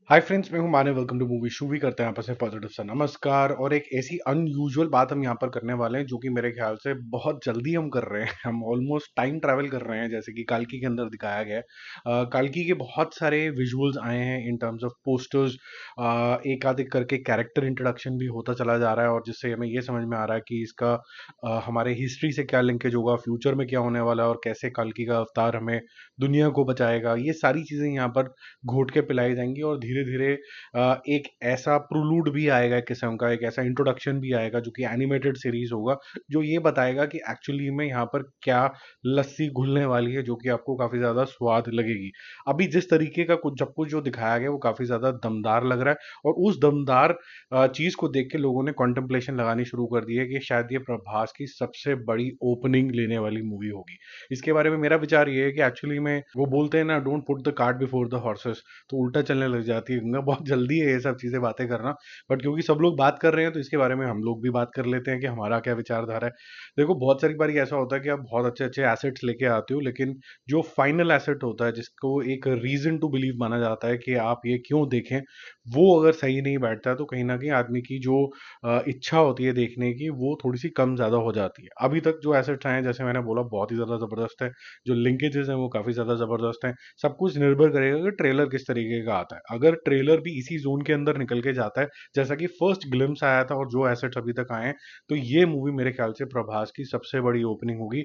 Hi friends, मैं हूं माने। वेलकम टू मूवी शूवी। करते हैं आपस में पॉजिटिव सा नमस्कार। और एक ऐसी अनयूजुअल बात हम यहाँ पर करने वाले हैं जो कि मेरे ख्याल से बहुत जल्दी हम कर रहे हैं। हम ऑलमोस्ट टाइम ट्रैवल कर रहे हैं, जैसे कि काल्की के अंदर दिखाया गया है। काल्की के बहुत सारे विजुअल्स आए हैं इन टर्म्स ऑफ पोस्टर्स। एक आध एक करके कैरेक्टर इंट्रोडक्शन भी होता चला जा रहा है, और जिससे हमें ये समझ में आ रहा है कि इसका हमारे हिस्ट्री से क्या लिंकेज होगा, फ्यूचर में क्या होने वाला है, और कैसे काल्की का अवतार हमें दुनिया को बचाएगा। ये सारी चीज़ें यहाँ पर घोट के पिलाई जाएंगी, और धीरे धीरे एक ऐसा प्रोलूड भी आएगा, एक किस्म का एक ऐसा इंट्रोडक्शन भी आएगा जो कि एनिमेटेड सीरीज होगा, जो ये बताएगा कि एक्चुअली में यहाँ पर क्या लस्सी घुलने वाली है, जो कि आपको काफी ज्यादा स्वाद लगेगी। अभी जिस तरीके का कुछ जब कुछ जो दिखाया गया वो काफी ज्यादा दमदार लग रहा है, और उस दमदार चीज को देख के लोगों ने कॉन्टेम्पलेशन लगानी शुरू कर दी है कि शायद ये प्रभास की सबसे बड़ी ओपनिंग लेने वाली मूवी होगी। इसके बारे में मेरा विचार ये है कि एक्चुअली में वो बोलते हैं ना, don't put the cart before the horses, तो उल्टा चलने लग जाती है गंगा। बहुत जल्दी है ये सब चीजें बातें करना, बट क्योंकि सब लोग बात कर रहे हैं तो इसके बारे में हम लोग भी बात कर लेते हैं कि हमारा क्या विचारधारा है। देखो, बहुत सारी बार ऐसा होता है कि आप बहुत अच्छे अच्छे एसेट्स लेके आते हो, लेकिन जो फाइनल एसेट होता है, जिसको एक रीजन टू बिलीव माना जाता है कि आप ये क्यों देखें, वो अगर सही नहीं बैठता है तो कहीं ना कहीं आदमी की जो इच्छा होती है देखने की, वो थोड़ी सी कम ज्यादा हो जाती है। अभी तक जो एसेट्स आए हैं, जैसे मैंने बोला, बहुत ही ज्यादा जबरदस्त है। जो लिंकेजेस हैं वो काफी ज्यादा जबरदस्त हैं। सब कुछ निर्भर करेगा कि ट्रेलर किस तरीके का आता है। अगर ट्रेलर भी इसी जोन के अंदर निकल के जाता है, जैसा कि फर्स्ट ग्लिम्स आया था और जो एसेट्स अभी तक आए हैं, तो ये मूवी मेरे ख्याल से प्रभास की सबसे बड़ी ओपनिंग होगी।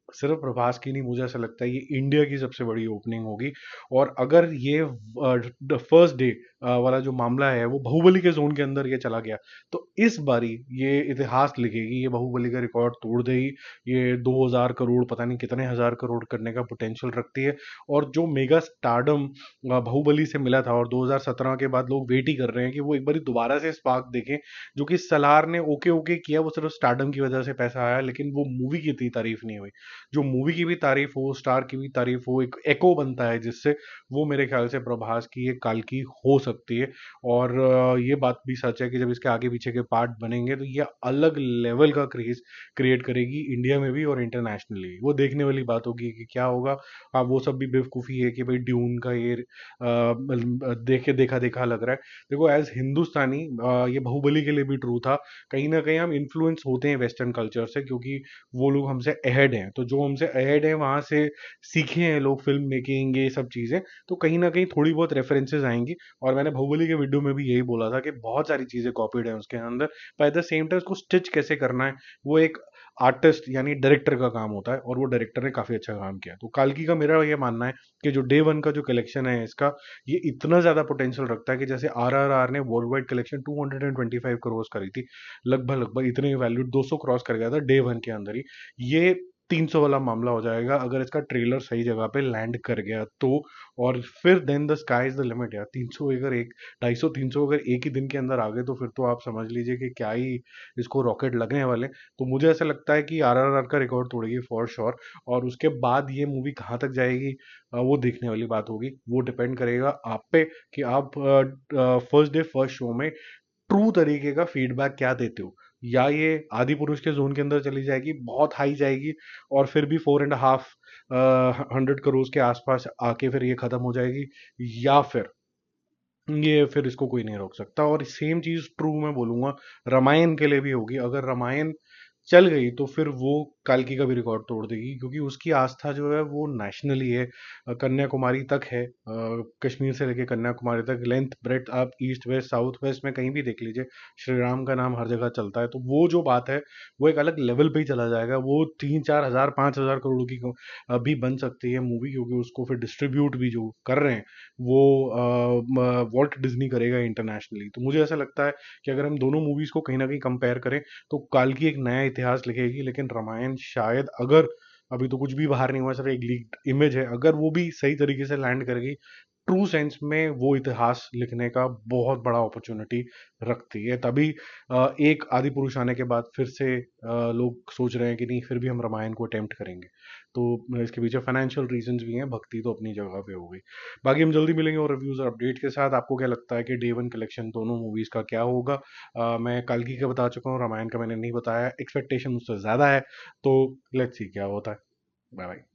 सिर्फ प्रभास की नहीं, मुझे ऐसा लगता है ये इंडिया की सबसे बड़ी ओपनिंग होगी। और अगर ये फर्स्ट डे वाला जो मामला है वो बाहुबली के जोन के अंदर ये चला गया, तो इस बारी ये इतिहास लिखेगी, ये बाहुबली का रिकॉर्ड तोड़ देगी। ये 2000 करोड़, पता नहीं कितने हजार करोड़ करने का पोटेंशियल रखती है। और जो मेगा स्टारडम बाहुबली से मिला था, और 2017 के बाद लोग वेट ही कर रहे हैं कि वो एक बार दोबारा से स्पार्क देखें। जो कि सलार ने ओके ओके किया, वो सिर्फ स्टारडम की वजह से पैसा आया, लेकिन वो मूवी की इतनी तारीफ नहीं हुई। जो मूवी की भी तारीफ हो, स्टार की भी तारीफ हो, एक एको बनता है जिससे, वो मेरे ख्याल से प्रभास की एक काल की हो सकती है। और ये बात भी सच है कि जब इसके आगे पीछे के पार्ट बनेंगे तो ये अलग लेवल का क्रेज क्रिएट करेगी, इंडिया में भी और इंटरनेशनली। वो देखने वाली बात होगी कि क्या होगा। हाँ, वो सब भी बेवकूफ़ी है कि भाई ड्यून का ये देखे देखा देखा लग रहा है। देखो, एज हिंदुस्तानी ये बाहुबली के लिए भी ट्रू था। कहीं ना कहीं हम इन्फ्लुएंस होते हैं वेस्टर्न कल्चर से, क्योंकि वो लोग हमसे अहेड हैं। तो जो हमसे अहेड हैं वहां से सीखे हैं लोग फिल्म मेकिंग, ये सब चीजें। तो कहीं ना कहीं थोड़ी बहुत रेफरेंसेस आएंगी। और मैंने बाहुबली के वीडियो में भी यही बोला था कि बहुत सारी चीजें कॉपीड है उसके अंदर, पर एट द सेम टाइम उसको स्टिच कैसे करना है, वो एक आर्टिस्ट यानी डायरेक्टर का काम होता है, और वो डायरेक्टर ने काफी अच्छा काम किया। तो काल्की का मेरा ये मानना है कि जो डे वन का जो कलेक्शन है इसका, ये इतना ज्यादा पोटेंशियल रखता है कि जैसे आरआरआर ने वर्ल्ड वाइड कलेक्शन 225 करोड़ करी थी, लगभग लगभग इतने वैल्यू 200 क्रॉस कर गया था डे वन के अंदर ही। ये 300 वाला मामला हो जाएगा अगर इसका ट्रेलर सही जगह पे लैंड कर गया तो। और फिर then the sky is the limit यार। 300 अगर एक 250 300 अगर एक ही दिन के अंदर आ गए, तो फिर तो आप समझ लीजिए कि क्या ही इसको रॉकेट लगने वाले। तो मुझे ऐसा लगता है कि आरआरआर का रिकॉर्ड तोड़ेगी फॉर श्योर। और उसके बाद ये मूवी कहाँ तक जाएगी, वो देखने वाली बात होगी। वो डिपेंड करेगा आप पे कि आप फर्स्ट डे फर्स्ट शो में ट्रू तरीके का फीडबैक क्या देते हो। या ये आदि पुरुष के जोन के अंदर चली जाएगी, बहुत हाई जाएगी, और फिर भी 4.5 100 करोड़ के आसपास आके फिर ये खत्म हो जाएगी। या फिर इसको कोई नहीं रोक सकता। और सेम चीज ट्रू मैं बोलूंगा रामायण के लिए भी होगी। अगर रामायण चल गई तो फिर वो कल्कि का भी रिकॉर्ड तोड़ देगी, क्योंकि उसकी आस्था जो है वो नेशनली है। कन्याकुमारी तक है, कश्मीर से लेके कन्याकुमारी तक, लेंथ ब्रेथ आप ईस्ट वेस्ट साउथ वेस्ट में कहीं भी देख लीजिए, श्री राम का नाम हर जगह चलता है। तो वो जो बात है वो एक अलग लेवल पे ही चला जाएगा। वो 3-4 हजार 5 हजार करोड़ की भी बन सकती है मूवी, क्योंकि उसको फिर डिस्ट्रीब्यूट भी जो कर रहे हैं वो वॉल्ट डिज्नी करेगा इंटरनेशनली। तो मुझे ऐसा लगता है कि अगर हम दोनों मूवीज को कहीं ना कहीं कंपेयर करें, तो काल्की एक नया इतिहास लिखेगी, लेकिन रामायण शायद, अगर अभी तो कुछ भी बाहर नहीं हुआ, सिर्फ एक लीक्ड इमेज है, अगर वो भी सही तरीके से लैंड करेगी, ट्रू सेंस में वो इतिहास लिखने का बहुत बड़ा अपॉर्चुनिटी रखती है। तभी एक आदि पुरुष आने के बाद फिर से लोग सोच रहे हैं कि नहीं, फिर भी हम रामायण को अटेम्प्ट करेंगे। तो इसके पीछे फाइनेंशियल रीजंस भी हैं, भक्ति तो अपनी जगह पे हो गई। बाकी हम जल्दी मिलेंगे और रिव्यूज और अपडेट के साथ। आपको क्या लगता है कि डे वन कलेक्शन दोनों मूवीज का क्या होगा? मैं कल्कि का बता चुका हूँ, रामायण का मैंने नहीं बताया, एक्सपेक्टेशन उससे ज्यादा है। तो लेट्स सी क्या होता है। Bye bye.